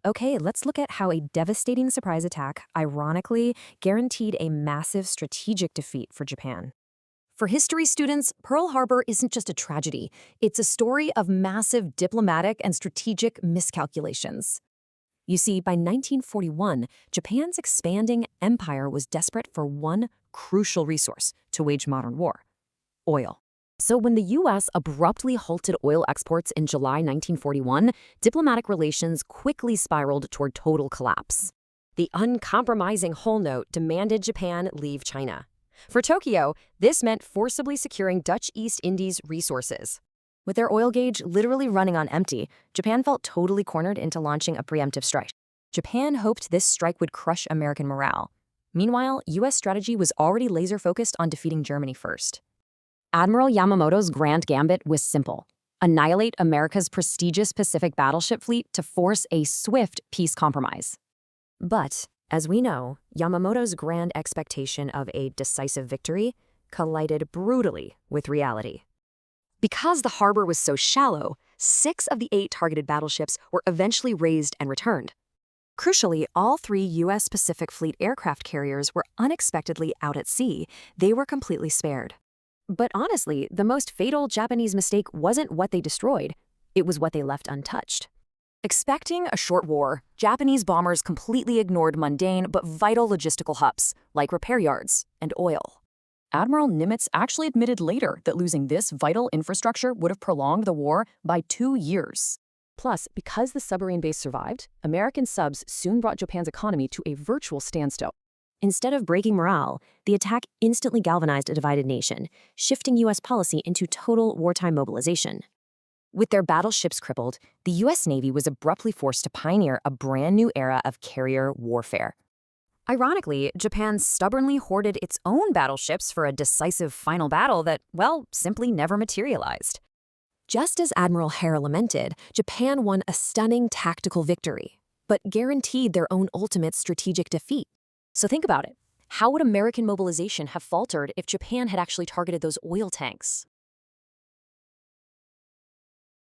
Okay, let's look at how a devastating surprise attack, ironically, guaranteed a massive strategic defeat for Japan. For history students, Pearl Harbor isn't just a tragedy, it's a story of massive diplomatic and strategic miscalculations. You see, by 1941, Japan's expanding empire was desperate for one crucial resource to wage modern war: oil. So when the U.S. abruptly halted oil exports in July 1941, diplomatic relations quickly spiraled toward total collapse. The uncompromising whole note demanded Japan leave China. For Tokyo, this meant forcibly securing Dutch East Indies resources. With their oil gauge literally running on empty, Japan felt totally cornered into launching a preemptive strike. Japan hoped this strike would crush American morale. Meanwhile, U.S. strategy was already laser-focused on defeating Germany first. Admiral Yamamoto's grand gambit was simple: annihilate America's prestigious Pacific battleship fleet to force a swift peace compromise. But, as we know, Yamamoto's grand expectation of a decisive victory collided brutally with reality. Because the harbor was so shallow, 6 of the 8 targeted battleships were eventually raised and returned. Crucially, all 3 U.S. Pacific Fleet aircraft carriers were unexpectedly out at sea. They were completely spared. But honestly, the most fatal Japanese mistake wasn't what they destroyed, it was what they left untouched. Expecting a short war, Japanese bombers completely ignored mundane but vital logistical hubs, like repair yards and oil. Admiral Nimitz actually admitted later that losing this vital infrastructure would have prolonged the war by 2 years. Plus, because the submarine base survived, American subs soon brought Japan's economy to a virtual standstill. Instead of breaking morale, the attack instantly galvanized a divided nation, shifting U.S. policy into total wartime mobilization. With their battleships crippled, the U.S. Navy was abruptly forced to pioneer a brand new era of carrier warfare. Ironically, Japan stubbornly hoarded its own battleships for a decisive final battle that, well, simply never materialized. Just as Admiral Hare lamented, Japan won a stunning tactical victory, but guaranteed their own ultimate strategic defeat. So think about it. How would American mobilization have faltered if Japan had actually targeted those oil tanks?